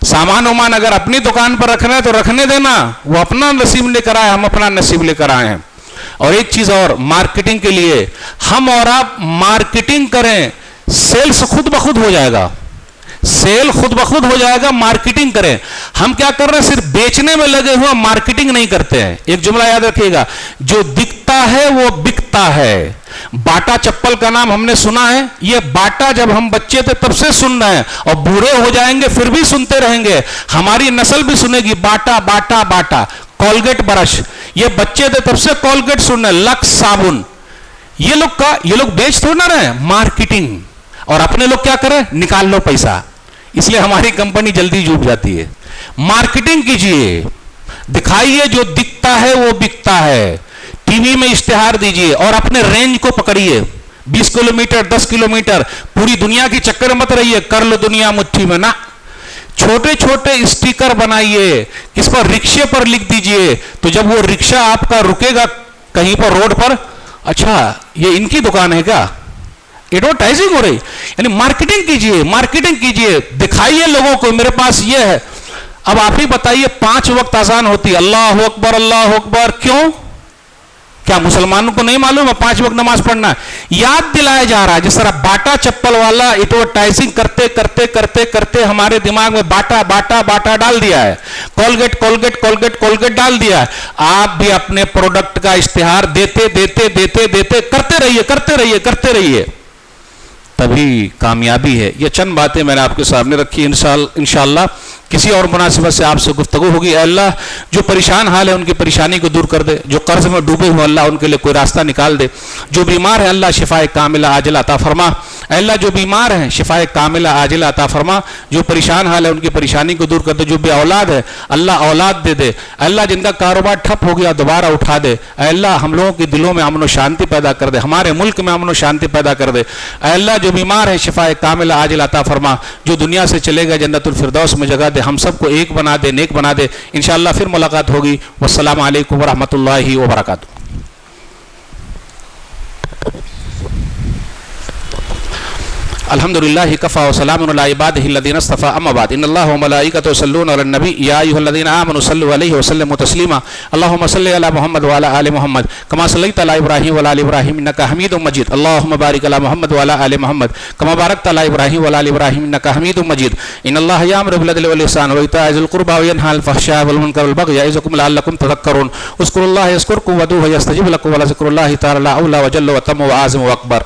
सामान वामान अगर अपनी दुकान पर रखना है तो रखने देना, वो अपना नसीब लेकर आए, हम अपना नसीब लेकर आए हैं। और एक चीज और, मार्केटिंग के लिए हम और आप मार्केटिंग करें, सेल्स खुद ब खुद हो जाएगा, सेल खुद ब खुद हो जाएगा। मार्केटिंग करें। हम क्या कर रहे हैं, सिर्फ बेचने में लगे हुए, मार्केटिंग नहीं करते हैं। एक जुमला याद रखिएगा, जो दिखता है वो बिकता है। बाटा चप्पल का नाम हमने सुना है, ये बाटा जब हम बच्चे थे तब से सुन रहे हैं और बूढ़े हो जाएंगे फिर भी सुनते रहेंगे, हमारी नस्ल भी सुनेगी बाटा बाटा बाटा। कॉलगेट ब्रश, ये बच्चे थे तब से कॉलगेट सुन रहे, लक्स साबुन। ये लोग बेच थोड़ा ना रहे, मार्केटिंग। और अपने लोग क्या करें, निकाल लो पैसा। इसलिए हमारी कंपनी जल्दी डूब जाती है। मार्केटिंग कीजिए, दिखाइए जो दिखता है वो बिकता है। टीवी में इश्तिहार दीजिए और अपने रेंज को पकड़िए। 20 किलोमीटर 10 किलोमीटर, पूरी दुनिया की चक्कर मत रहिए, कर लो दुनिया मुट्ठी में ना। छोटे छोटे स्टिकर बनाइए, किस पर, रिक्शे पर लिख दीजिए, तो जब वो रिक्शा आपका रुकेगा कहीं पर रोड पर, अच्छा ये इनकी दुकान है क्या, एडवर्टाइजिंग हो रही। यानी मार्केटिंग कीजिए, मार्केटिंग कीजिए, दिखाइए लोगों को मेरे पास ये है। अब आप ही बताइए, 5 वक्त अजान होती है, अल्लाह अकबर अल्लाह अकबर, क्यों? क्या मुसलमानों को नहीं मालूम है 5 वक्त नमाज पढ़ना? याद दिलाया जा रहा है। जिस तरह बाटा चप्पल वाला एडवर्टाइजिंग करते करते करते करते हमारे दिमाग में बाटा बाटा बाटा डाल दिया है, कोलगेट कोलगेट कोलगेट कोलगेट डाल दिया है। आप भी अपने प्रोडक्ट का इश्तिहार देते देते देते देते करते रहिए, करते रहिए, करते रहिए, तभी कामयाबी है। ये चंद बातें मैंने आपके सामने रखी। इंशाअल्लाह किसी और मुनासिबत से आपसे गुफ्तगू होगी। अल्लाह जो परेशान हाल है उनकी परेशानी को दूर कर दे, जो कर्ज में डूबे हुए अल्लाह उनके लिए कोई रास्ता निकाल दे, जो बीमार है अल्लाह शिफाए कामिला आजिला अता फरमा। अल्लाह जो बीमार है शिफाए कामिला आजिला अता फरमा, जो परेशान हाल है उनकी परेशानी को दूर कर दे, जो बे औलाद है अल्लाह औलाद दे दे, अल्लाह जिनका कारोबार ठप हो गया दोबारा उठा दे, अल्लाह हम लोगों के दिलों में अमन व शांति पैदा कर दे, हमारे मुल्क में अमन व शांति पैदा कर दे। अल्लाह जो बीमार है शिफाए कामिला आजिला अता फरमा, जो दुनिया से चलेगा जन्नतुल फिरदौस में जगह दे, हम सबको एक बना दे, नेक बना दे। इंशाअल्लाह फिर मुलाकात होगी। वस्सलामु अलैकुम वरहमतुल्लाहि वबरकातुहू। अल्हम्दुलिल्लाहि कफ़ा व सलामुन अला इबादिहि अल्लज़ीना इस्तफ़ा अम्मा बाद। इन्नल्लाह व मलाइकतहु यसल्लूना अलन नबी या अय्युहल्लज़ीना आमनु सल्लु अलैहि व सल्लिमु तस्लीमा। अल्लाहुम्मा सल्लि अला मुहम्मद व अला आलि मुहम्मद कमा सल्लैता अला इब्राहीम व अला आलि इब्राहीम इन्नका हमीदुम मजीद। अल्लाहुम्मा बारिक अला मुहम्मद व अला आलि मुहम्मद कमा बारकता अला इब्राहीम व अला आलि इब्राहीम इन्नका हमीदुम मजीद। इन्नल्लाह यअमुरु बिल अदलि वल इहसान व इताइ ज़िल कुर्बा व यनहा अनिल फ़हशाइ वल मुनकर वल बग़य यइज़ुकुम लअल्लकुम तज़क्करून। उज़्कुरुल्लाह यज़्कुरकुम वदूहु यस्तजिब लकुम व लज़िक्रुल्लाहि तआला औला व जल्ल व तम व आज़म व अकबर।